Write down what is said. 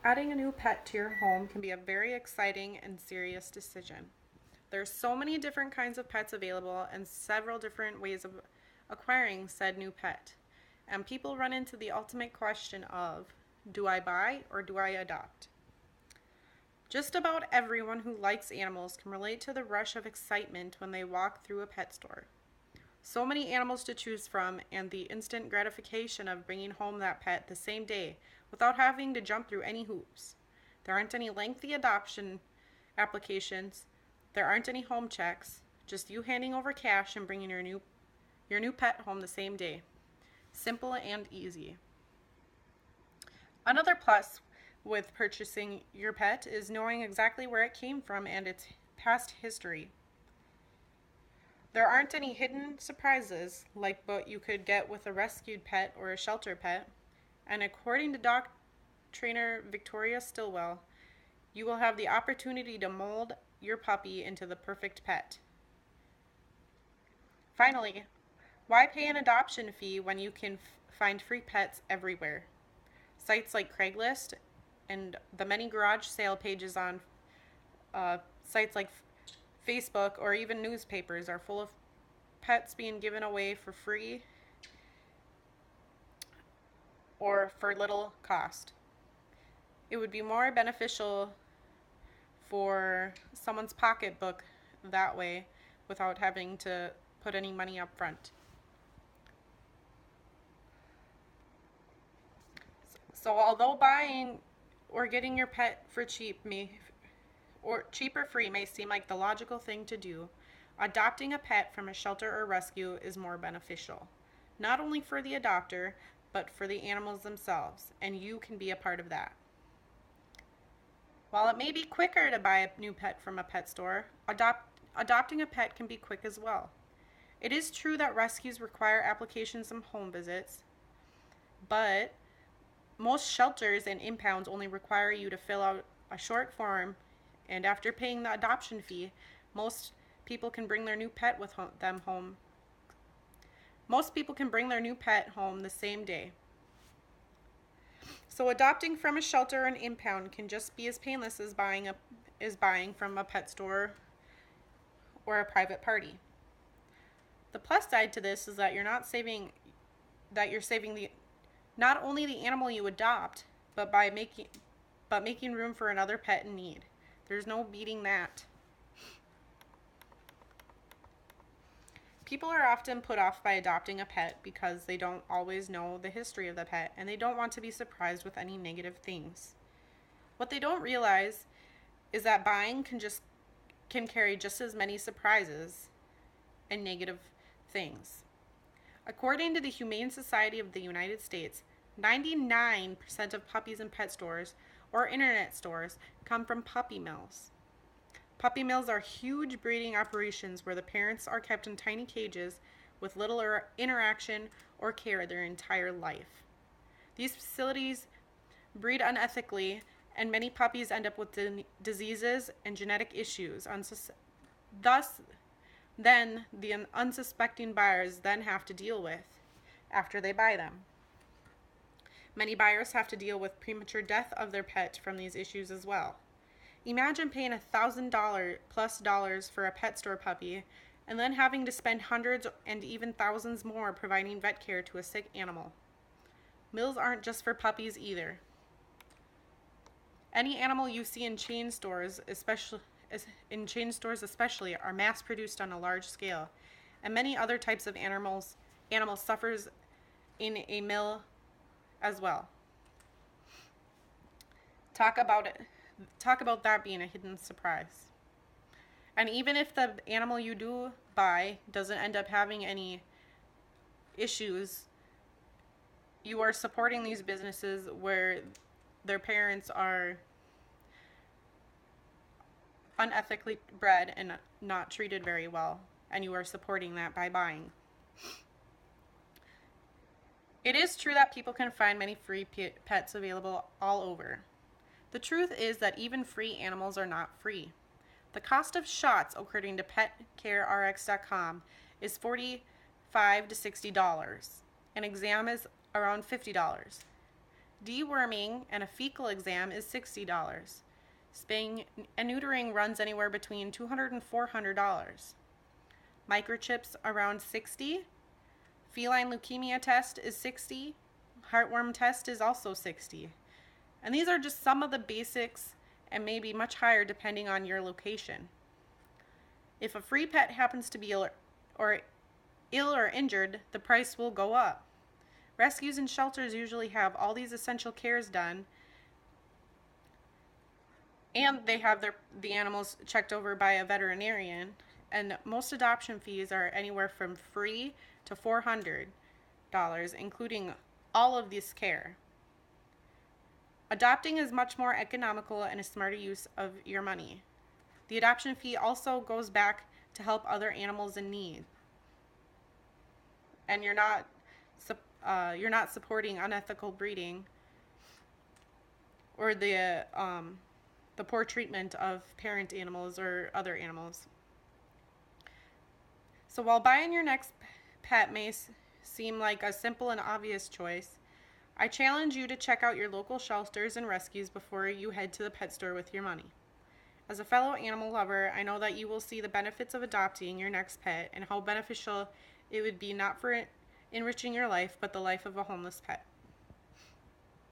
Adding a new pet to your home can be a very exciting and serious decision. There's so many different kinds of pets available and several different ways of acquiring said new pet. And people run into the ultimate question of, do I buy or do I adopt? Just about everyone who likes animals can relate to the rush of excitement when they walk through a pet store. So many animals to choose from, and the instant gratification of bringing home that pet the same day without having to jump through any hoops. There aren't any lengthy adoption applications, there aren't any home checks, just you handing over cash and bringing your new pet home the same day. Simple and easy. Another plus with purchasing your pet is knowing exactly where it came from and its past history. There aren't any hidden surprises like what you could get with a rescued pet or a shelter pet. And according to dog trainer Victoria Stillwell, you will have the opportunity to mold your puppy into the perfect pet. Finally, why pay an adoption fee when you can find free pets everywhere? Sites like Craigslist and the many garage sale pages on sites like Facebook or even newspapers are full of pets being given away for free or for little cost. It would be more beneficial for someone's pocketbook that way without having to put any money up front. So although buying or getting your pet for cheap or free may seem like the logical thing to do, adopting a pet from a shelter or rescue is more beneficial. Not only for the adopter, but for the animals themselves, and you can be a part of that. While it may be quicker to buy a new pet from a pet store, adopting a pet can be quick as well. It is true that rescues require applications and home visits, but most shelters and impounds only require you to fill out a short form, and after paying the adoption fee, most people can bring their new pet with them home. Most people can bring their new pet home the same day. So adopting from a shelter or an impound can just be as painless as buying from a pet store or a private party. The plus side to this is that you're saving the not only the animal you adopt, but making room for another pet in need. There's no beating that. People are often put off by adopting a pet because they don't always know the history of the pet and they don't want to be surprised with any negative things. What they don't realize is that buying can carry just as many surprises and negative things. According to the Humane Society of the United States, 99% of puppies in pet stores or internet stores come from puppy mills. Puppy mills are huge breeding operations where the parents are kept in tiny cages with little interaction or care their entire life. These facilities breed unethically, and many puppies end up with diseases and genetic issues. Thus, then the unsuspecting buyers then have to deal with after they buy them. Many buyers have to deal with premature death of their pet from these issues as well. Imagine paying $1,000 plus dollars for a pet store puppy and then having to spend hundreds and even thousands more providing vet care to a sick animal. Mills aren't just for puppies either. Any animal you see in chain stores, especially, are mass produced on a large scale, and many other types of animals suffers in a mill as well. Talk about that being a hidden surprise. And even if the animal you do buy doesn't end up having any issues, you are supporting these businesses where their parents are unethically bred and not treated very well, and you are supporting that by buying. It is true that people can find many free pets available all over. The truth is that even free animals are not free. The cost of shots, according to PetCareRx.com, is $45 to $60. An exam is around $50. Deworming and a fecal exam is $60. Spaying and neutering runs anywhere between $200 and $400. Microchips around $60. Feline leukemia test is $60. Heartworm test is also $60. And these are just some of the basics and maybe much higher depending on your location. If a free pet happens to be ill or injured, the price will go up. Rescues and shelters usually have all these essential cares done, and they have the animals checked over by a veterinarian. And most adoption fees are anywhere from free to $400, including all of this care. Adopting is much more economical and a smarter use of your money. The adoption fee also goes back to help other animals in need, and you're not supporting unethical breeding or the poor treatment of parent animals or other animals. So while buying your next pet may seem like a simple and obvious choice, I challenge you to check out your local shelters and rescues before you head to the pet store with your money. As a fellow animal lover, I know that you will see the benefits of adopting your next pet and how beneficial it would be, not for enriching your life, but the life of a homeless pet.